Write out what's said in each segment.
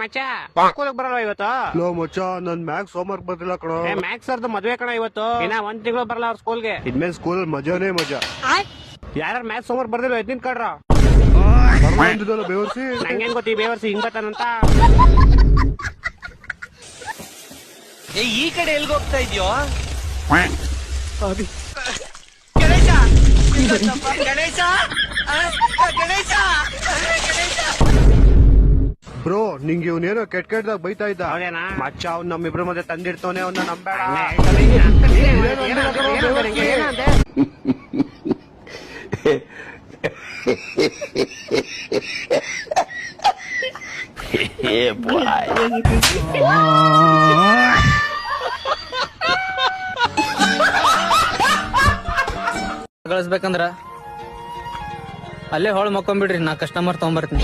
ಮಚ್ಚ ಸ್ಕೂಲ್ ಬರಲ್ವ ಇವತ್ತು? ಲೋ ಮಚ್ಚ, ನನ್ ಮ್ಯಾಕ್ಸ್ ಹೋಮ್ವರ್ಕ್ ಬರ್ತಿಲ್ಲ ಕಣೋ. ಮ್ಯಾಕ್ಸ್ ಸರ್ದು ಮದ್ವೆ ಕಣ ಇವತ್ತು. ಇನ್ನ 1 ತಿಂಗಳು ಬರಲ್ಲ ಅವ್ರ ಸ್ಕೂಲ್ಗೆ. ಇನ್ಮೇಲೆ ಸ್ಕೂಲ್ ಮಜಾನೇ ಮಜಾ. ಯಾರು ಮ್ಯಾಕ್ಸ್ ಹೋಮ್ವರ್ಕ್ ಬರ್ದಿಲ್ಲ ಎದ್ದಿನ ಕಡ್ರ ಬೇವರ್ಸಿ. ನಂಗೇನ್ ಗೊತ್ತಿ ಬೇವರ್ಸಿ ಹಿಂಗ್ ಬರ್ತಾನಂತ. ಈ ಕಡೆ ಎಲ್ಗ ಹೋಗ್ತಾ ಇದ್ಯೋ? ಗಣೇಶ ಗಣೇಶ ಬ್ರೋ, ನಿಂಗೆ ಇವನೇನೋ ಕೆಟ್ಟದಾಗ ಬೈತಾ ಇದ್ದ. ಹೌದೇನಾ? ಮಚ್ಚ ಅವ್ನ್ ನಮ್ಮಿಬ್ರ ಮಧ್ಯೆ ತಂದಿಡ್ತವನೆ, ಅವ್ನ ನಂಬೇಡ. ಗಳಿಸ್ಬೇಕಂದ್ರ ಅಲ್ಲೇ ಹೊಳ್ ಮಕ್ಕೊಂಬಿಡ್ರಿ, ನಾ ಕಸ್ಟಮರ್ ತಗೊಂಬರ್ತೀನಿ.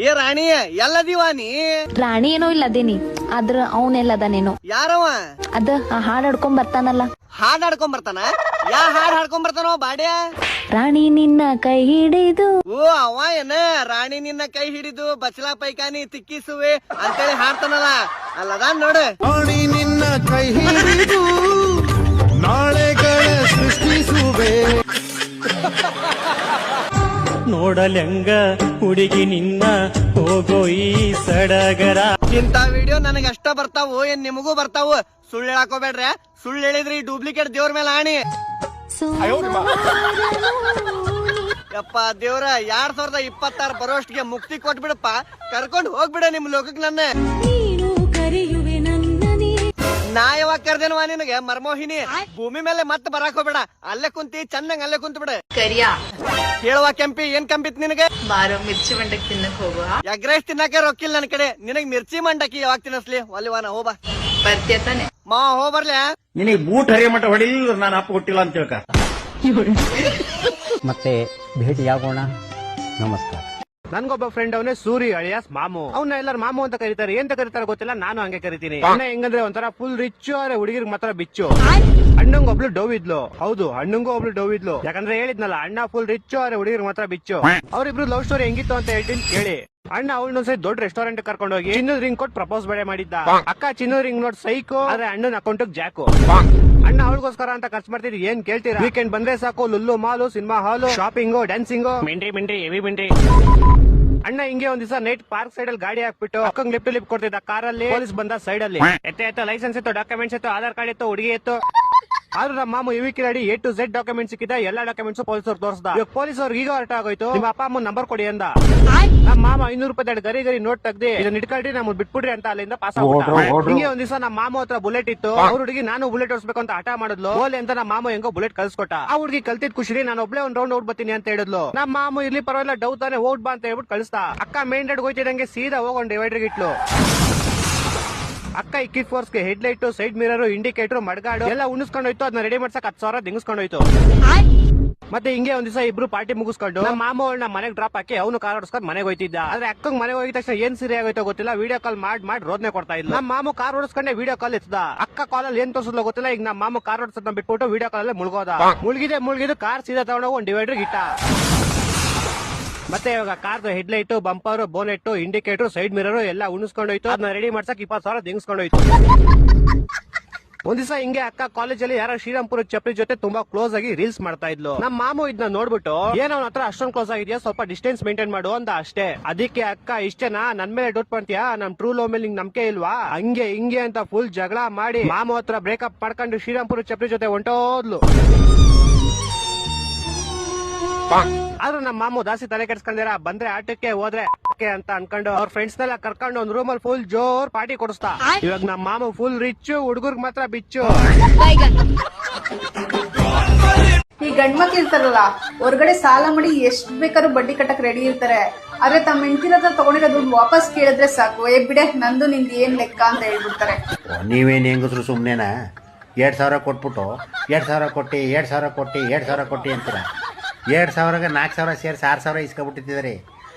ಏ ರಾಣಿ, ಎಲ್ಲದೀವಾನಿ? ರಾಣಿ ಏನೋ ಇಲ್ಲ ಅದೇನಿ, ಆದ್ರ ಅವನೆಲ್ಲದಾನೇನೋ. ಯಾರವ? ಅದ ಹಾಡ್ ಹಾಡ್ಕೊಂಡ್ ಬರ್ತಾನಲ್ಲ. ಹಾಡ್ ಹಾಡ್ಕೊಂಡ್ ಬರ್ತಾನ? ಯಾ ಹಾಡ್ ಹಾಡ್ಕೊಂಡ್ ಬರ್ತಾನೋ ಬಾಡ್ಯ? ರಾಣಿ ನಿನ್ನ ಕೈ ಹಿಡಿದು. ಓ ಅವ ಏನ ರಾಣಿ ನಿನ್ನ ಕೈ ಹಿಡಿದು ಬಚ್ಚಲ ಪೈಕಾನಿ ತಿಕ್ಕಿಸುವೆ ಅಂತೇಳಿ ಹಾಡ್ತಾನಲ್ಲ, ಅಲ್ಲದಾನ್ ನೋಡು. ರಾಣಿ ನಿನ್ನ ಕೈ ಹಿಡಿದು ನಾಳೆಗಳ ಸೃಷ್ಟಿಸುವೆ. ನೋಡಲೆಂಗ ಹುಡುಗಿ ನಿನ್ನ ಹೋಗೋ ಈ ಸಡಗರ. ಇಂತ ವಿಡಿಯೋ ನನಗ ಅಷ್ಟ ಬರ್ತಾವು, ಏನ್ ನಿಮಗೂ ಬರ್ತಾವು? ಸುಳ್ಳು ಹೇಳಾಕೋಬೇಡ್ರೆ. ಸುಳ್ಳು ಹೇಳಿದ್ರಿ ಡೂಪ್ಲಿಕೇಟ್ ದೇವ್ರ ಮೇಲೆ ಆಣಿ. ಯಪ್ಪ ದೇವ್ರ, 2026 ಬರೋಷ್ಟಿಗೆ ಮುಕ್ತಿ ಕೊಟ್ಬಿಡಪ್ಪ. ಕರ್ಕೊಂಡ್ ಹೋಗ್ಬಿಡ ನಿಮ್ ಲೋಕಕ್ ನನ್ನ. ನಾ ಯಾವಾಗ ಕರ್ದೇನವ ನಿನಗೆ ಮರ್ಮೋಹಿನಿ? ಭೂಮಿ ಮೇಲೆ ಮತ್ತೆ ಬರಾಕ್ ಹೋಗ್ಬೇಡ, ಅಲ್ಲೇ ಕುಂತಿ ಚಂದಂಗ್ ಅಲ್ಲೇ ಕುಂತ ಬಿಡ. ಕರಿಯಾ ಹೇಳುವ ಕೆಂಪಿ, ಏನ್ ಕಂಪಿತ್ ನಿನಗೆ? ಬಾರೋ ಮಿರ್ಚಿ ಮಂಡಕ್ ತಿನ್ನಕ್ ಹೋಗುವ. ಎಗ್ ರೈಸ್ ತಿನ್ನಕ್ಕೆ ರೊಕ್ಕಿಲ್ಲ ನನ್ ಕಡೆ, ನಿನಗ್ ಮಿರ್ಚಿ ಮಂಡಕ್ಕಿ ಯಾವಾಗ ತಿನ್ನಸ್ಲಿ? ಒಲಿವಾನ ಹೋಬಾ. ಬರ್ತೀಯ ತಾನೆ? ಮಾ ಹೋಗ್ಬರ್ಲ್ಯಾ? ನಿನಗೆ ಬೂಟ್ ಹರಿಯ ಮಟ್ಟ ಹೊಡಿಲ್ಲ, ನಾನು ಅಪ್ಪ ಕೊಟ್ಟಿಲ್ಲ ಅಂತ ಹೇಳ್ಕ. ಮತ್ತೆ ಭೇಟಿಯಾಗೋಣ. ನಮಸ್ಕಾರ. ನನ್ಗೊಬ್ಬ ಫ್ರೆಂಡ್ ಅವನೇ ಸೂರಿ ಅಳಿಯಾಸ್ ಮಾಮು. ಅವ್ನ ಎಲ್ಲರೂ ಮಾಮು ಅಂತ ಕರೀತಾರೆ, ಎಂತ ಕರೀತಾರೆ ಗೊತ್ತಿಲ್ಲ, ನಾನು ಹಂಗೆ ಕರಿತೀನಿ. ಅಣ್ಣ ಹೆಂಗಂದ್ರೆ ಒಂಥರ ಫುಲ್ ರಿಚ್, ಆದ್ರೆ ಹುಡುಗಿರ್ ಮಾತ್ರ ಬಿಚ್ಚು. ಅಣ್ಣಂಗ ಒಬ್ಳು ಡವ್ ಇದ್ಲು. ಹೌದು, ಅಣ್ಣಂಗೂ ಒಬ್ಳು ಡವ್ ಇದ್ಲು. ಯಾಕಂದ್ರೆ ಹೇಳಿದ್ನಲ್ಲ, ಅಣ್ಣ ಫುಲ್ ರಿಚ್, ಆದ್ರೆ ಹುಡುಗಿರ್ ಮಾತ್ರ ಬಿಚ್ಚು. ಅವ್ರಿಬ್ರು ಲವ್ ಸ್ಟೋರಿ ಹೆಂಗಿತ್ತು ಅಂತ ಹೇಳ್ತೀನಿ ಕೇಳಿ. ಅಣ್ಣ ಅವಳನ್ನೊಂದ್ಸರಿ ದೊಡ್ಡ ರೆಸ್ಟೋರೆಂಟ್ ಕರ್ಕೊಂಡು ಹೋಗಿ ಚಿನ್ನದ ರಿಂಗ್ ಕೊಟ್ಟು ಪ್ರಪೋಸ್ ಬೇಡ ಮಾಡಿದ್ದ. ಅಕ್ಕ ಚಿನ್ನದ ರಿಂಗ್ ನೋಡ್ ಸೈಕೋ, ಆದ್ರೆ ಅಣ್ಣನ ಅಕೌಂಟ್ ಜಾಕು. ಅಣ್ಣ ಅವಳಿಗೋಸ್ಕರ ಅಂತ ಖರ್ಚು ಮಾಡ್ತೀರಿ, ಏನ್ ಕೇಳ್ತೀರಾ? ವೀಕೆಂಡ್ ಬಂದ್ರೆ ಸಾಕು, ಲುಲ್ಲು ಮಾಲು, ಸಿನಿಮಾ ಹಾಲು, ಶಾಪಿಂಗು, ಡ್ಯಾನ್ಸಿಂಗು, ಮಿಂಟ್ರಿ ಹೆವಿ ಮಿಂಟ್ರಿ. ಅಣ್ಣ ಹಿಂಗೆ ಒಂದ್ ದಿವಸ ನೈಟ್ ಪಾರ್ಕ್ ಸೈಡ್ ಅಲ್ಲಿ ಗಾಡಿ ಹಾಕ್ಬಿಟ್ಟು ಅಕ್ಕಂಗ್ ಲಿಫ್ಟ್ ಲಿಫ್ಟ್ ಕೊಡ್ತಿದ್ದ ಕಾರಲ್ಲಿ. ಪೊಲೀಸ್ ಬಂದ ಸೈಡ್ ಅಲ್ಲಿ ಎತ್ತ ಲೈಸೆನ್ಸ್ ಇತ್ತು, ಡಾಕ್ಯುಮೆಂಟ್ಸ್ ಇತ್ತು, ಆಧಾರ್ ಕಾರ್ಡ್ ಇತ್ತು, ಹುಡುಗಿ ಇತ್ತು. ಆದ್ರೂ ನಮ್ಮ ಮಾಮು ಇವಿಕಿ ready A to Z documents ಸಿಕ್ಕಿದ. ಎಲ್ಲಾ ಡಾಕ್ಯುಮೆಂಟ್ಸ್ ಪೊಲೀಸರು ತೋರಿಸ್ದ. ಇವಾಗ ಪೊಲೀಸರು ಈಗ ಅರ್ಥ ಆಗೋಯ್ತು, ನಿಮ್ಮ ಅಪ್ಪ ಅಮ್ಮ ನಂಬರ್ ಕೊಡಿ ಅಂದ. ನಮ್ಮ ಮಾಮ 500 ರೂಪಾಯಿ ಗರಿ ನೋಟ್ ತೆಗ್ದಿ, ಇದನ್ನ ಇಟ್ಕೊಳ್ರಿ, ನಮ್ಮನ್ನ ಬಿಟ್ಬಿಡ್ರಿ ಅಂತ ಅಲ್ಲಿಂದ ಪಾಸ್ ಆಗ್ಬಿಟ್ಟ. ಹಿಂಗೆ ಒಂದ್ ದಿವಸ ನಮ್ಮ ಮಾಮ ಹತ್ರ ಬುಲೆಟ್ ಇತ್ತು. ಅವ್ರ ಹುಡುಗಿ ನಾನು ಬುಲೆಟ್ ಓಡಿಸ್ಬೇಕು ಅಂತ ಹಠ ಮಾಡಿದ್ಲು. ಓಲೆ ಅಂತ ನಮ್ಮ ಮಾಮ ಹೆಂಗೋ ಬುಲೆಟ್ ಕಳ್ಸ್ಕೊಟ್ಟ. ಆ ಹುಡುಗಿ ಕಲ್ತಿದ್ ಖುಷಿ, ನಾನು ಒಬ್ಳೆ ಒಂದ್ ರೌಂಡ್ ಓಡ್ ಬರ್ತೀನಿ ಅಂತ ಹೇಳಿದ್ಲು. ನಮ್ಮ ಮಾಮ ಇರ್ಲಿ ಪರವಾಗಿಲ್ಲ, ಡೌ ತಾನೆ, ಓಡ್ ಬಾ ಅಂತ ಹೇಳ್ಬಿಟ್ಟು ಕಳಿಸ್ತಾ. ಅಕ್ಕ ಮೇನ್ ರೋಡ್ ಹೋಯ್ತಿದಂಗೆ ಸೀದಾ ಹೋಗೊಂಡ್ ಡಿವೈಡರ್ ಇಟ್ಲು. ಅಕ್ಕ ಇಕ್ಕಿ ಫೋರ್ಸ್ಗೆ head light, side mirror, indicator, mudguard ಎಲ್ಲ ಉಣಿಸ್ಕೊಂಡು ಹೋಯ್ತು. ಅದನ್ನ ರೆಡಿ ಮಾಡ್ಸಕ್ 10,000 ದಿಂಗಿಸ್ಕೊಂಡು ಹೋಯ್ತು. ಮತ್ತೆ ಹಿಂಗೆ ಒಂದ್ ದಿವಸ ಇಬ್ರು ಪಾರ್ಟಿ ಮುಗಿಸ್ಕೊಂಡು ನಮ್ಮ ಮಾಮ ಅವಳನ್ನ ಮನೆಗೆ ಡ್ರಾಪ್ ಹಾಕಿ ಅವನು ಕಾರ್ ಓಡಿಸ್ಕೊಂಡು ಮನೆಗೆ ಹೋಯ್ತಿದ್ದ. ಆದ್ರೆ ಅಕ್ಕಂಗ್ ಮನೆಗೆ ಹೋಗಿದ ತಕ್ಷಣ ಏನ್ ಸೀರೆ ಆಗೋಯ್ತೋ ಗೊತ್ತಿಲ್ಲ, ವಿಡಿಯೋ ಕಾಲ್ ಮಾಡಿ ರೋದನೆ ಕೊಡ್ತಾ ಇದ್ದ. ನಮ್ಮ ಮಾಮ ಕಾರ್ ಓಡಿಸ್ಕೊಂಡೆ ವಿಡಿಯೋ ಕಾಲ್ ಇತ್ತದ. ಅಕ್ಕ ಕಾಲಲ್ಲಿ ಏನ್ ತೋರ್ಸಲ್ಲ ಗೊತ್ತಿಲ್ಲ. ಈಗ ನಮ್ಮ ಮಾಮ ಕಾರ್ ಓಡಿಸೋದನ್ನ ಬಿಟ್ಬಿಟ್ಟು ವಿಡಿಯೋ ಕಾಲ್ ಅಲ್ಲೇ ಮುಳುಗಿದ್ದು ಕಾರ್ ಸೀದಾ ತಗೊಂಡೋಗಿ ಒಂದ್ ಡಿವೈಡರ್ ಇಟ್ಟ. ಮತ್ತೆ ಇವಾಗ ಕಾರ್ದು head light, bumper, bonnet, indicator, side mirror ಎಲ್ಲ ಉಣಿಸ್ಕೊಂಡೋಯ್ತು. ಅದನ್ನ ರೆಡಿ ಮಾಡ್ಸಕ್ 20,000 ದಿಂಗಿಸ್ಕೊಂಡೋಯ್ತು. ಒಂದ್ ದಿವಸ ಹಿಂಗೆ ಅಕ್ಕ ಕಾಲೇಜಲ್ಲಿ ಯಾರೋ ಶ್ರೀರಾಮ್ಪುರ ಚಪ್ರಿ ಜೊತೆ ತುಂಬಾ ಕ್ಲೋಸ್ ಆಗಿ ರೀಲ್ಸ್ ಮಾಡ್ತಾ ಇದ್ಲು. ನಮ್ಮ ಮಾಮು ಇದನ್ನ ನೋಡ್ಬಿಟ್ಟು, ಏನ್ ಅವನ ಹತ್ರ ಅಷ್ಟೊಂದು ಕ್ಲೋಸ್ ಆಗಿದ್ಯಾ, ಸ್ವಲ್ಪ ಡಿಸ್ಟೆನ್ಸ್ ಮೇಂಟೈನ್ ಮಾಡು ಅಂದ ಅಷ್ಟೇ. ಅದಕ್ಕೆ ಅಕ್ಕ, ಇಷ್ಟೇನಾ, ನನ್ ಮೇಲೆ ಡೌಟ್ ಮಾಡ್ತೀಯಾ, ನಮ್ ಟ್ರೂ ಲವ್ ಮೇಲೆ ನಿಂಗೆ ನಂಬಿಕೆ ಇಲ್ವಾ, ಹಂಗೆ ಹಿಂಗೆ ಅಂತ ಫುಲ್ ಜಗಳ ಮಾಡಿ ಮಾಮು ಹತ್ರ ಬ್ರೇಕಪ್ ಮಾಡ್ಕೊಂಡು ಶ್ರೀರಾಮ್ಪುರ ಚಪ್ರಿ ಜೊತೆ ಹೊಂಟೋದ್ಲು. ಆದ್ರೂ ನಮ್ಮ ಮಾಮು ದಾಸಿ ತಲೆ ಕೆಡ್ಸ್ಕೊಂಡಿರ, ಬಂದ್ರೆ ಆಟಕ್ಕೆ ಹೋದ್ರೆ ಅಂತ ಅನ್ಕೊಂಡು ಅವ್ರ ಫ್ರೆಂಡ್ಸ್ ನೆಲ್ಲ ಕರ್ಕೊಂಡು ಒಂದ್ ರೂಮಲ್ಲಿ ಫುಲ್ ಜೋರ್ ಪಾರ್ಟಿ ಕೊಡಿಸ್ತಾ. ಇವಾಗ ನಮ್ಮ ಮಾಮು ಫುಲ್ ರಿಚ್, ಹುಡುಗರ್ಗ್ ಮಾತ್ರ ಬಿಚ್ಚು. ಈ ಗಂಡ್ಮಕ್ಳು ಇರ್ತಾರಲ್ಲ, ಹೊರಗಡೆ ಸಾಲ ಮಾಡಿ ಎಷ್ಟ್ ಬೇಕಾದ್ರೂ ಬಡ್ಡಿ ಕಟ್ಟಕ್ ರೆಡಿ ಇರ್ತಾರೆ. ಆದ್ರೆ ತಮ್ಮ ಹೆಂಡತಿರ ಹತ್ರ ತಗೊಂಡಿರೋ ದುಡ್ಡು ವಾಪಸ್ ಕೇಳಿದ್ರೆ ಸಾಕು, ಬಿಡೆ ನಂದು ನಿಂದು ಏನ್ ಲೆಕ್ಕ ಅಂತ ಹೇಳ್ಬಿಡ್ತಾರೆ. ನೀವೇನ್ ಹೆಂಗಸ್ರು ಸುಮ್ನೆನಾ 2,000 ಕೊಟ್ಬಿಟ್ಟು 2,000 ಕೊಟ್ಟಿ 2,000 ಕೊಟ್ಟಿ 2,000 ಕೊಟ್ಟಿ ಅಂತೀರ. 2,000ಗೆ 4,000 ಸೇರಿಸಿ 6,000 ಇಸ್ಕೊಬಿಟ್ಟಿದ್ದಾರೆ.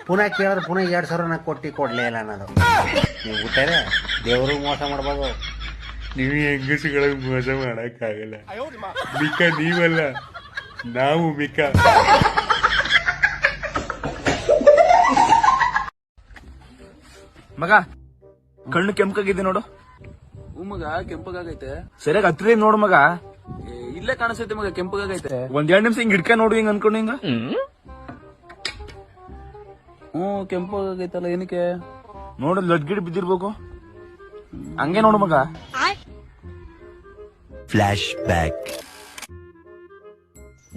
ಪುನಃ ಕೇಳಿದ್ರೆ ಪುನಃ 2,000 ಕೊಡಲೇ ಇಲ್ಲ ಅನ್ನೋದು. ನೀವು ಬಿಟ್ಟರೆ ದೇವರು ಮೋಸ ಮಾಡ್ಬೋದು. ನೀವು ಹೆಂಗಸುಗಳಿಗೆ ಮೋಸ ಮಾಡಕ್ಕಾಗಲ್ಲ. ಮಿಕ್ಕ ನೀವಲ್ಲ, ನಾವು ಮಿಕ್ಕ. ಮಗ ಕಣ್ಣು ಕೆಂಪಗಾಗಿದೆ ನೋಡು. ಮಗ ಕೆಂಪಗಾಗೈತೆ. ಸರಿಯಾಗಿ ಹತ್ರ ನೋಡು ಮಗ. ಇಲ್ಲೇ ಕಾಣಿಸ್ತೈತೆ ಮಗ ಕೆಂಪಗಾಗೈತೆ. ಒಂದ್ 2 ನಿಮಿಷ ಹಿಂಗ್ ಹಿಡ್ಕ ನೋಡು ಹಿಂಗ್ ಅನ್ಕೊಂಡು ಹಿಂಗ. ಕೆಂಪಗಾಗೈತಲ್ಲ ಏನಕ್ಕೆ ನೋಡು, ಲಡ್ ಗಿಡ್ ಬಿದ್ದಿರ್ಬೇಕು. ಹಂಗೆ ನೋಡು ಮಗ. Flash back.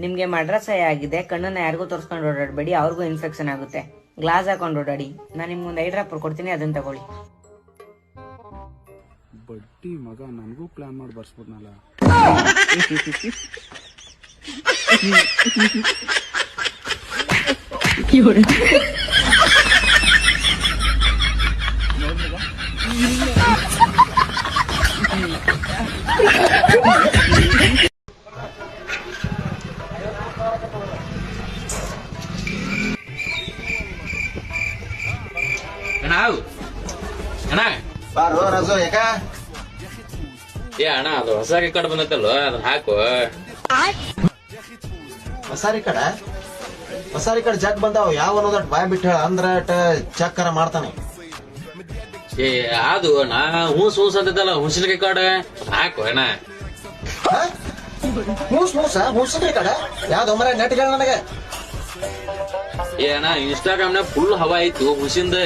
ನಿಮ್ಗೆ ಮಡ್ರಸಾಯ ಆಗಿದೆ, ಕಣ್ಣನ್ನ ಯಾರಿಗೂ ತೋರಿಸ್ಕೊಂಡು ಓಡಾಡಬೇಡಿ, ಅವ್ರಿಗೂ ಇನ್ಫೆಕ್ಷನ್ ಆಗುತ್ತೆ. ಗ್ಲಾಸ್ ಹಾಕೊಂಡು ಓಡಾಡಿ. ನಾನು ನಿಮ್ಗೊಂದು 5 ಡ್ರಾಪ್ ಕೊಡ್ತೀನಿ, ಅದನ್ನ ತಗೊಳ್ಳಿ. ಬಡ್ಡಿ ಮಗ ನನಗೂ ಪ್ಲಾನ್ ಮಾಡಿ ಬರ್ಸ್ಬೋದ್ನಲ್ಲ. ಏ ಅಣ್ಣ, ಅದು ಹೊಸ ರೆಕಾರ್ಡ್ ಬಂದೈತಲ್ಲ, ಅದನ್ನ ಹಾಕು. ಹೊಸ ರಿಕಾರ್ಡ್ ಚೆಕ್ ಬಂದಾವ. ಯಾವ ಅನ್ನೋದಟ್ ಬಾಯ್ ಬಿಟ್ಟು ಹೇಳ ಅಂದ್ರ ಚೆಕ್ ಮಾಡ್ತಾನೆ. ಏ ಅದು ನಾ ಹೂಸ್ ಅಂತೈತಲ್ಲ, ಹುಸಿನ ರೆಕಾರ್ಡ್ ಹಾಕು ಅಣ್ಣ. ಹುಸಿನ ರಿಕಾರ್ಡ್ ಯಾವ್ದು ಮರ ನೆಟ್ಗಳ ನನಗೆ. ಏ ಅಣ್ಣ, ಇನ್ಸ್ಟಾಗ್ರಾಮ್ ನಾಗ ಫುಲ್ ಹವಾ ಐತಿ ಹುಸಿಂದ.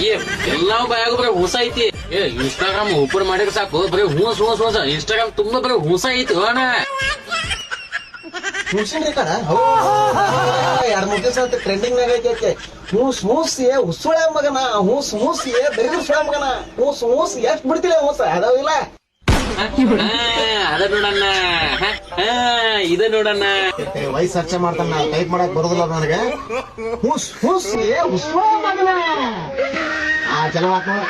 ಏ ಎಲ್ಲಾ ಬಾಯಾಗ ಬರೀ ಹುಸ ಐತಿ. ಏ ಇನ್ಸ್ಟಾಗ್ರಾಮ್ ಓಪನ್ ಮಾಡಿದ್ರೆ ಸಾಕು, ಬರೀ ಹೂಸ್ ಇನ್ಸ್ಟಾಗ್ರಾಮ್ ತುಂಬಾ ಬರೀ ಹುಸ ಐತಿ ಅಣ್ಣ. ಹುಸಿನ ರಿಕಾರ್ಡ್ 2-3 ದಿವಸ ಟ್ರೆಂಡಿಂಗ್ ನಾಗ ಐತಿ. ಹುಸುಳೆ ಮಗನ, ಬರೀ ಹುಸುಳೆ ಮಗನ. ಎಷ್ಟ್ ಬಿಡ್ತಿಲ್ಲ ಹೂಸ ಅದಾವಿಲ್ಲ. ಅದ ನೋಡಣ್ಣ, ಇದ ನೋಡಣ್ಣ. ವಯಸ್ಸು ಚರ್ಚೆ ಮಾಡ್ತಾನ, ಟೈಪ್ ಮಾಡಕ್ ಬರೋದಿಲ್ಲ ನನಗೆ. ಹುಸುಳೆ ಮಗನ ಚಲೋ ಆತ್ ನೋಡ.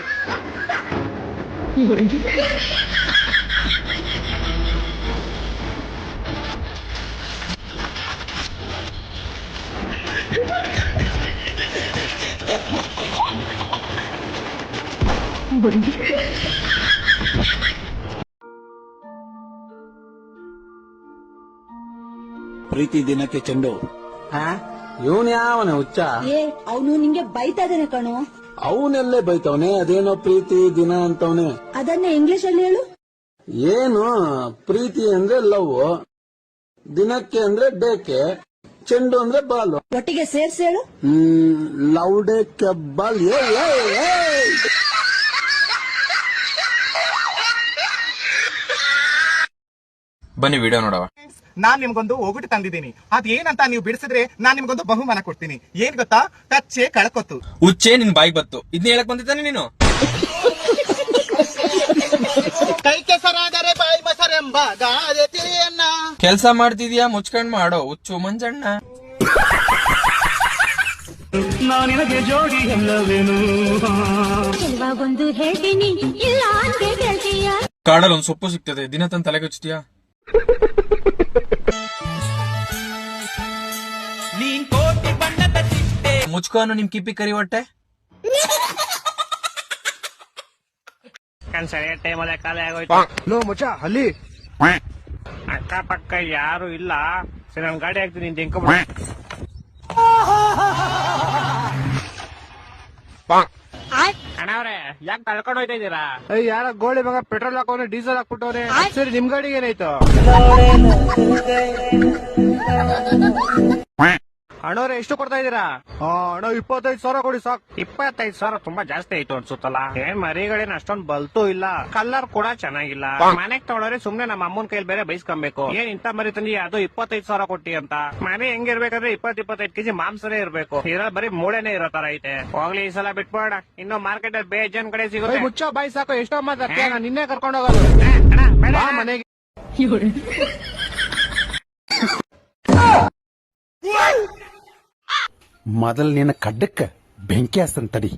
ಪ್ರೀತಿ ದಿನಕ್ಕೆ ಚೆಂಡು. ಇವನ್ ಯಾವನ ಹುಚ್ಚ? ಅವನು ನಿಂಗೆ ಬೈತಾ ಇದ್ದಾನೆ ಕಣು. ಅವನೆಲ್ಲೇ ಬೈತವನೆ, ಅದೇನೋ ಪ್ರೀತಿ ದಿನ ಅಂತವನೆ. ಅದನ್ನೇ ಇಂಗ್ಲಿಷ್ ಅಲ್ಲಿ ಹೇಳು. ಏನು ಪ್ರೀತಿ ಅಂದ್ರೆ ಲವ್, ದಿನಕ್ಕೆ ಅಂದ್ರೆ ಡೇಕೆ, ಚೆಂಡು ಅಂದ್ರೆ ಬಾಲು. ಒಟ್ಟಿಗೆ ಸೇರ್ಸಿ ಹೇಳು. Love day ball. ಬನ್ನಿ ವಿಡಿಯೋ ನೋಡವ. ನಾನ್ ನಿಮ್ಗೊಂದು ಒಗಟು ತಂದಿದ್ದೀನಿ. ಅದ್ ಏನಂತ ನೀವು ಬಿಡಿಸಿದ್ರೆ ನಾನ್ ನಿಮ್ಗೊಂದು ಬಹುಮಾನ ಕೊಡ್ತೀನಿ. ಏನ್ ಗೊತ್ತಾ? ಕಚ್ಚೆ ಕಳ್ಕೊತ್ತು. ಹುಚ್ಚೆ ನಿನ್ ಬಾಯಿಗೆ ಬತ್ತು. ಇದನ್ನ ಹೇಳಕ್ ಬಂದಿದ್ದಾನೆ ನೀನು. ಕೈ ಕೆಸರಾದರೆ ಬಾಯಿ ಮೊಸರೆಂಬ ಗಾದೆ ತಿಳಿಯನ್ನ. ಕೆಲ್ಸ ಮಾಡ್ತಿದ್ಯಾ ಮುಚ್ಕೊಂಡ್ ಮಾಡೋ ಹುಚ್ಚು ಮಂಜಣ್ಣ. ನಾನಿನಗೆ ಜೋಡಿ ಎಲ್ಲವೇನು ಕೆಲವಾಗೊಂದು ಹೇಳ್ತೀನಿ, ಇಲ್ಲ ಅಂತ ಕೇಳ್ತೀಯ. ಕಾಡಲ್ಲಿ ಒಂದ್ ಸೊಪ್ಪು ಸಿಗ್ತದೆ, ದಿನ ತನ್ ತಲೆಗೆ ಹಚ್ತೀಯಾ? ಮುಚ್ಕೋನು ನಿಮ್ ಕಿಪ್ಪಿ ಕರಿ ಹೊಟ್ಟೆ. ಸರಿಯಾದ ಟೈಮಲ್ಲೇ ಖಾಲಿ ಆಗೋಯ್ತು. ಲೋ ಮಚ್ಚ, ಅಲ್ಲಿ ಅಕ್ಕ ಪಕ್ಕ ಯಾರು ಇಲ್ಲ. ಸರಿ, ನನ್ ಗಾಡಿ ಹಾಕ್ತೀನಿ, ನಿಂತ ಅಣ್ಣವ್ರೆ, ಯಾಕೆ ತಳ್ಕೊಂಡು ಹೋಯ್ತಾ ಇದೀರಾ? ಯಾರ ಗೋಳಿ ಮಗ ಪೆಟ್ರೋಲ್ ಹಾಕೋನೆ, ಡೀಸೆಲ್ ಹಾಕ್ಬಿಟ್ಟವ್ರೆ. ಸರಿ, ನಿಮ್ ಗಾಡಿಗೆ ಏನಾಯ್ತು? ಅಣ್ಣವ್ರೆ, ಎಷ್ಟು ಕೊಡ್ತಾ ಇದೀರಾ? ಅಣ್ಣ 25,000 ಕೊಡಿ ಸಾಕು. 25,000 ತುಂಬಾ ಜಾಸ್ತಿ ಆಯ್ತು ಅನ್ಸುತ್ತಲ್ಲ. ಏನ್ ಮರಿಗಳೇನ್ ಅಷ್ಟೊಂದ್ ಬಲ್ತು ಇಲ್ಲ, ಕಲರ್ ಕೂಡ ಚೆನ್ನಾಗಿಲ್ಲ. ಮನೆಗ್ ತಗೊಳೋರೆ ಸುಮ್ನೆ ನಮ್ಮ ಅಮ್ಮನ ಕೈಲಿ ಬೇರೆ ಬೈಸ್ಕೊಬೇಕು. ಏನ್ ಇಂತ ಮರಿ ತಂದಿ, ಅದು 25,000 ಕೊಟ್ಟಿ ಅಂತ. ಮನೆ ಹೆಂಗಿರ್ಬೇಕಂದ್ರೆ 20-25 ಕೆಜಿ ಮಾಂಸನೇ ಇರ್ಬೇಕು. ಇದ್ರಲ್ಲಿ ಬರೀ ಮೂಳೆನೆ ಇರೋ ತರ ಐತೆ. ಹೋಗ್ಲಿ, ಈ ಸಲ ಬಿಟ್ಬೇಡ. ಇನ್ನು ಮಾರ್ಕೆಟ್ ಅಲ್ಲಿ ಬೇಜನ್ ಕಡೆ ಸಿಗುತ್ತೆ. ಮುಚ್ಚೋ ಬಾಯ್ ಸಾಕು, ಎಷ್ಟೋ ಮಾತಾಡ್ತೀಯ. ನಾನು ನಿನ್ನೆ ಕರ್ಕೊಂಡು ಹೋಗೋದು ಮನೆಗೆ. ಮೊದಲ್ ನಿನ್ನ ಕಡ್ಡಕ್ಕ ಬೆಂಕಿ ಹಸ್ತನ್ ತಡಿ.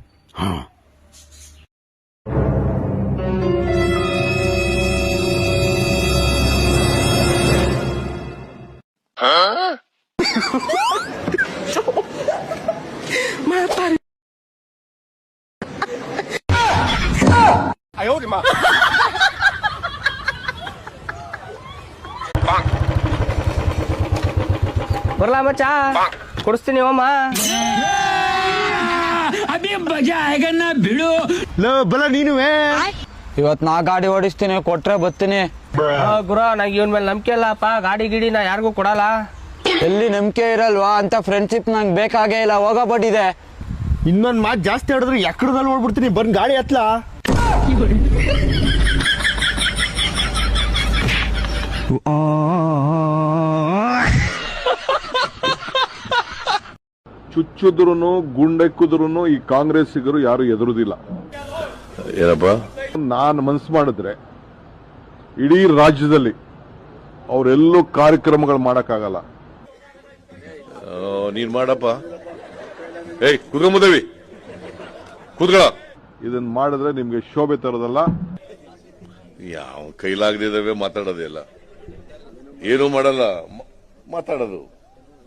ಬರ್ಲಾ ಮಚ್ಚ, ಕೊಡಿಸ್ತೀನಿ ಅಮ್ಮ. ಬಲ ನೀನುವೇ ಇವತ್ ನಾ ಗಾಡಿ ಓಡಿಸ್ತೀನಿ, ಕೊಟ್ರೆ ಬತ್ತೀನಿ. ಗುರು ನಂಗೆ ಇವನ್ ಮೇಲೆ ನಂಬಿಕೆ ಇಲ್ಲಪ್ಪ, ಗಾಡಿ ಗಿಡಿ ನಾ ಯಾರಿಗೂ ಕೊಡಲ್ಲ. ಎಲ್ಲಿ ನಂಬಿಕೆ ಇರಲ್ವಾ ಅಂತ ಫ್ರೆಂಡ್ಶಿಪ್ ನಂಗೆ ಬೇಕಾಗೇ ಇಲ್ಲ, ಹೋಗಬಿಟ್ಟಿದೆ. ಇನ್ನೊಂದ್ ಮಾತು ಜಾಸ್ತಿ ಆಡಿದ್ರೆ ಎಕ್ಕಡದಲ್ಲಿ ಓಡ್ಬಿಡ್ತೀನಿ, ಬಂದ್ ಗಾಡಿ ಹತ್ಲಾ. ಚುಚ್ಚಿದ್ರು ಗುಂಡೆಕ್ಕಿದ್ರು ಈ ಕಾಂಗ್ರೆಸ್ಸಿಗರು ಯಾರು ಎದುರುದಿಲ್ಲ. ಏನಪ್ಪ, ನಾನು ಮನಸ್ಸು ಮಾಡಿದ್ರೆ ಇಡೀ ರಾಜ್ಯದಲ್ಲಿ ಅವರೆಲ್ಲೂ ಕಾರ್ಯಕ್ರಮಗಳು ಮಾಡಕ್ಕಾಗಲ್ಲ. ನೀನ್ ಮಾಡಪ್ಪ. ಏಯ್ ಕುತ್ಕೊಂಬುದೇವಿ, ಕೂತ್ಗಳ. ಇದನ್ನ ಮಾಡಿದ್ರೆ ನಿಮ್ಗೆ ಶೋಭೆ ತರೋದಲ್ಲ. ಯಾವ ಕೈಲಾಗದಿದ್ದಾವೆ ಮಾತಾಡೋದಿಲ್ಲ, ಏನೂ ಮಾಡಲ್ಲ, ಮಾತಾಡೋದು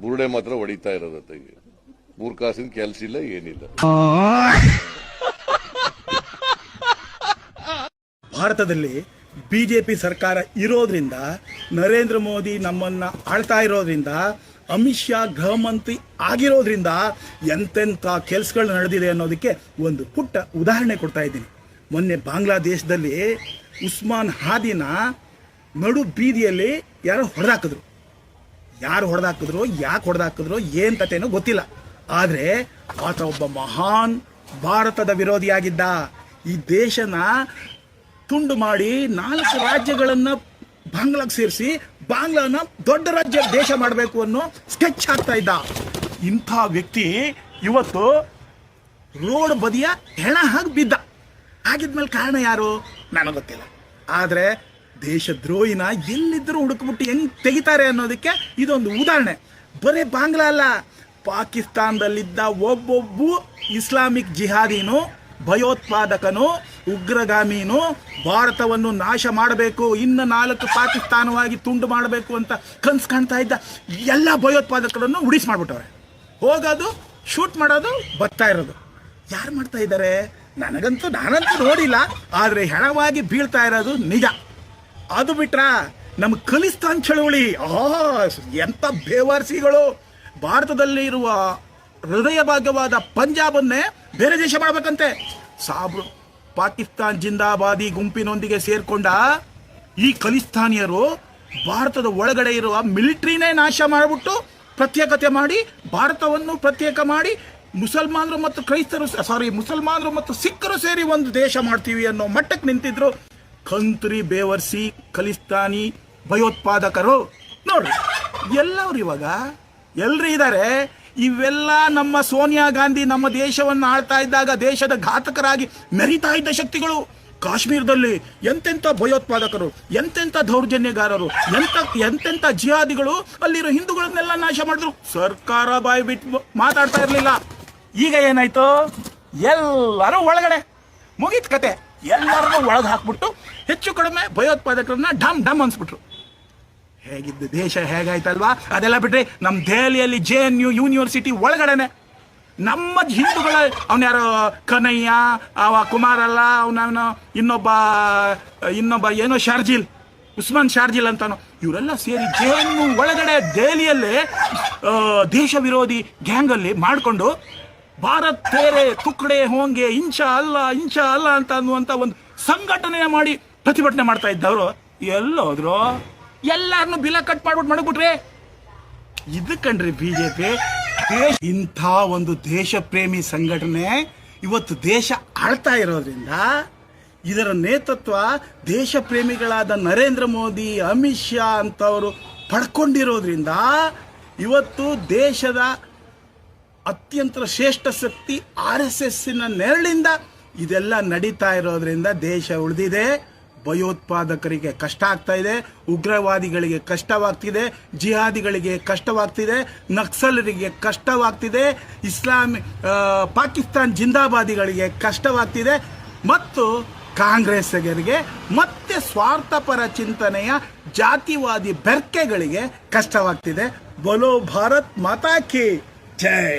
ಬುರುಡೆ ಮಾತ್ರ ಹೊಡಿತಾ ಇರೋದತ್ತಿಗೆ. 3 ಕಾಸಿನ ಕೆಲಸ ಇಲ್ಲ, ಏನಿಲ್ಲ. ಭಾರತದಲ್ಲಿ ಬಿಜೆಪಿ ಸರ್ಕಾರ ಇರೋದ್ರಿಂದ, ನರೇಂದ್ರ ಮೋದಿ ನಮ್ಮನ್ನ ಆಳ್ತಾ ಇರೋದ್ರಿಂದ, ಅಮಿತ್ ಶಾ ಗೃಹ ಮಂತ್ರಿ ಆಗಿರೋದ್ರಿಂದ ಎಂತೆಂಥ ಕೆಲಸಗಳು ನಡೆದಿದೆ ಅನ್ನೋದಕ್ಕೆ ಒಂದು ಪುಟ್ಟ ಉದಾಹರಣೆ ಕೊಡ್ತಾ ಇದ್ದೀನಿ. ಮೊನ್ನೆ ಬಾಂಗ್ಲಾದೇಶದಲ್ಲಿ ಉಸ್ಮಾನ್ ಹಾದಿನ ನಡು ಬೀದಿಯಲ್ಲಿ ಯಾರು ಹೊಡೆದಾಕಿದ್ರು. ಯಾರು ಹೊಡೆದಾಕಿದ್ರು, ಯಾಕೆ ಹೊಡೆದಾಕಿದ್ರು, ಏನ್ ಕಥೆನೋ ಗೊತ್ತಿಲ್ಲ. ಆದರೆ ಆತ ಒಬ್ಬ ಮಹಾನ್ ಭಾರತದ ವಿರೋಧಿಯಾಗಿದ್ದ. ಈ ದೇಶನ ತುಂಡು ಮಾಡಿ 4 ರಾಜ್ಯಗಳನ್ನ ಬಾಂಗ್ಲಾಗ್ ಸೇರಿಸಿ ಬಾಂಗ್ಲಾನ ದೊಡ್ಡ ರಾಜ್ಯ ದೇಶ ಮಾಡಬೇಕು ಅನ್ನೋ ಸ್ಕೆಚ್ ಹಾಕ್ತಾ ಇದ್ದ. ಇಂಥ ವ್ಯಕ್ತಿ ಇವತ್ತು ರೋಡ್ ಬದಿಯ ಹೆಣ ಹಾಗೆ ಬಿದ್ದ. ಆಗಿದ್ಮೇಲೆ ಕಾರಣ ಯಾರು ನನಗೆ ಗೊತ್ತಿಲ್ಲ. ಆದರೆ ದೇಶದ್ರೋಹಿನ ಎಲ್ಲಿದ್ದರೂ ಹುಡುಕ್ಬಿಟ್ಟು ಹೆಂಗ್ ತೆಗಿತಾರೆ ಅನ್ನೋದಕ್ಕೆ ಇದೊಂದು ಉದಾಹರಣೆ. ಬರೀ ಬಾಂಗ್ಲಾ ಅಲ್ಲ, ಪಾಕಿಸ್ತಾನದಲ್ಲಿದ್ದ ಒಬ್ಬೊಬ್ಬ ಇಸ್ಲಾಮಿಕ್ ಜಿಹಾದಿನು, ಭಯೋತ್ಪಾದಕನು, ಉಗ್ರಗಾಮಿನು ಭಾರತವನ್ನು ನಾಶ ಮಾಡಬೇಕು, ಇನ್ನು 4 ಪಾಕಿಸ್ತಾನವಾಗಿ ತುಂಡು ಮಾಡಬೇಕು ಅಂತ ಕನ್ಸು ಕಾಣ್ತಾ ಇದ್ದ ಎಲ್ಲ ಭಯೋತ್ಪಾದಕರನ್ನು ಉಡಿಸ್ ಮಾಡ್ಬಿಟ್ಟವ್ರೆ. ಹೋಗೋದು, ಶೂಟ್ ಮಾಡೋದು, ಬರ್ತಾ ಇರೋದು. ಯಾರು ಮಾಡ್ತಾ ಇದ್ದಾರೆ ನಾನಂತೂ ನೋಡಿಲ್ಲ, ಆದರೆ ಹೆಣವಾಗಿ ಬೀಳ್ತಾ ಇರೋದು ನಿಜ. ಅದು ಬಿಟ್ರ ನಮ್ಮ ಖಲಿಸ್ತಾನ್ ಚಳುವಳಿ, ಎಂತ ಬೇವಾರ್ಸಿಗಳು. ಭಾರತದಲ್ಲಿ ಇರುವ ಹೃದಯ ಭಾಗವಾದ ಪಂಜಾಬನ್ನೇ ಬೇರೆ ದೇಶ ಮಾಡಬೇಕಂತೆ. ಸಾಬ್ರು ಪಾಕಿಸ್ತಾನ್ ಜಿಂದಾಬಾದಿ ಗುಂಪಿನೊಂದಿಗೆ ಸೇರ್ಕೊಂಡ ಈ ಖಲಿಸ್ತಾನಿಯರು ಭಾರತದ ಒಳಗಡೆ ಇರುವ ಮಿಲಿಟರಿನೇ ನಾಶ ಮಾಡಿಬಿಟ್ಟು ಪ್ರತ್ಯೇಕತೆ ಮಾಡಿ ಭಾರತವನ್ನು ಪ್ರತ್ಯೇಕ ಮಾಡಿ ಮುಸಲ್ಮಾನರು ಮತ್ತು ಸಿಖ್ಖರು ಸೇರಿ ಒಂದು ದೇಶ ಮಾಡ್ತೀವಿ ಅನ್ನೋ ಮಟ್ಟಕ್ಕೆ ನಿಂತಿದ್ರು. ಕಂತ್ರಿ ಬೇವರ್ಸಿ ಖಲಿಸ್ತಾನಿ ಭಯೋತ್ಪಾದಕರು ನೋಡ್ರಿ ಎಲ್ಲವ್ರು ಇವಾಗ ಎಲ್ರು ಇದ್ದಾರೆ. ಇವೆಲ್ಲ ನಮ್ಮ ಸೋನಿಯಾ ಗಾಂಧಿ ನಮ್ಮ ದೇಶವನ್ನು ಆಳ್ತಾ ಇದ್ದಾಗ ದೇಶದ ಘಾತಕರಾಗಿ ಮೆರಿತಾ ಇದ್ದ ಶಕ್ತಿಗಳು. ಕಾಶ್ಮೀರದಲ್ಲಿ ಎಂತೆಂಥ ಭಯೋತ್ಪಾದಕರು, ಎಂತೆಂಥ ದೌರ್ಜನ್ಯಗಾರರು, ಎಂತೆಂಥ ಜಿಹಾದಿಗಳು ಅಲ್ಲಿರೋ ಹಿಂದೂಗಳನ್ನೆಲ್ಲ ನಾಶ ಮಾಡಿದ್ರು. ಸರ್ಕಾರ ಬಾಯಿ ಬಿಟ್ಟು ಮಾತಾಡ್ತಾ ಇರಲಿಲ್ಲ. ಈಗ ಏನಾಯ್ತು, ಎಲ್ಲರೂ ಒಳಗಡೆ ಮುಗೀತ್ ಕತೆ. ಎಲ್ಲರನ್ನೂ ಒಳಗೆ ಹಾಕ್ಬಿಟ್ಟು ಹೆಚ್ಚು ಕಡಿಮೆ ಭಯೋತ್ಪಾದಕರನ್ನ ಡಮ್ ಅನ್ಸ್ಬಿಟ್ರು. ಹೇಗಿದ್ದು ದೇಶ ಹೇಗಾಯ್ತಲ್ವಾ. ಅದೆಲ್ಲ ಬಿಟ್ರೆ ನಮ್ಮ ದೆಹಲಿಯಲ್ಲಿ JNU ಯೂನಿವರ್ಸಿಟಿ ಒಳಗಡೆನೆ ನಮ್ಮ ಹಿಂದೂಗಳ ಅವನ್ಯಾರೋ ಕನಯ್ಯ, ಅವ ಕುಮಾರಲ್ಲ, ಅವನ ಇನ್ನೊಬ್ಬ ಏನೋ ಶಾರ್ಜಿಲ್, ಉಸ್ಮಾನ್ ಶಾರ್ಜಿಲ್ ಅಂತಾನೋ, ಇವರೆಲ್ಲ ಸೇರಿ JNU ಒಳಗಡೆ ದೆಹಲಿಯಲ್ಲೇ ದೇಶ ವಿರೋಧಿ ಗ್ಯಾಂಗಲ್ಲಿ ಮಾಡಿಕೊಂಡು ಭಾರತ್ ತೇರೆ ತುಕಡೆ ಹೋಂಗೆ ಇಂಚ ಅಲ್ಲ ಅಂತ ಅನ್ನುವಂಥ ಒಂದು ಸಂಘಟನೆ ಮಾಡಿ ಪ್ರತಿಭಟನೆ ಮಾಡ್ತಾ ಇದ್ದವರು ಎಲ್ಲೋದ್ರು. ಎಲ್ಲಾರನ್ನು ಬಿಲ ಕಟ್ ಮಾಡ್ಬಿಟ್ಟು ಮಡಗ್ಬಿಟ್ರೆ. ಇದು ಕಣ್ರಿ ಬಿಜೆಪಿ. ಇಂಥ ಒಂದು ದೇಶ ಪ್ರೇಮಿ ಸಂಘಟನೆ ಇವತ್ತು ದೇಶ ಆಳ್ತಾ ಇರೋದ್ರಿಂದ, ಇದರ ನೇತೃತ್ವ ದೇಶ ಪ್ರೇಮಿಗಳಾದ ನರೇಂದ್ರ ಮೋದಿ, ಅಮಿತ್ ಶಾ ಅಂತವರು ಪಡ್ಕೊಂಡಿರೋದ್ರಿಂದ ಇವತ್ತು ದೇಶದ ಅತ್ಯಂತ ಶ್ರೇಷ್ಠ ಶಕ್ತಿ RSSನ ನೆರಳಿಂದ ಇದೆಲ್ಲ ನಡೀತಾ ಇರೋದ್ರಿಂದ ದೇಶ ಉಳಿದಿದೆ. ಭಯೋತ್ಪಾದಕರಿಗೆ ಕಷ್ಟ ಆಗ್ತಾ ಇದೆ, ಉಗ್ರವಾದಿಗಳಿಗೆ ಕಷ್ಟವಾಗ್ತಿದೆ, ಜಿಹಾದಿಗಳಿಗೆ ಕಷ್ಟವಾಗ್ತಿದೆ, ನಕ್ಸಲರಿಗೆ ಕಷ್ಟವಾಗ್ತಿದೆ, ಪಾಕಿಸ್ತಾನ್ ಜಿಂದಾಬಾದಿಗಳಿಗೆ ಕಷ್ಟವಾಗ್ತಿದೆ, ಮತ್ತು ಕಾಂಗ್ರೆಸ್ಸಿಗರಿಗೆ ಮತ್ತೆ ಸ್ವಾರ್ಥಪರ ಚಿಂತನೆಯ ಜಾತಿವಾದಿ ಬೆರ್ಕೆಗಳಿಗೆ ಕಷ್ಟವಾಗ್ತಿದೆ. ಬೋಲೋ ಭಾರತ್ ಮಾತಾ ಕಿ ಜೈ.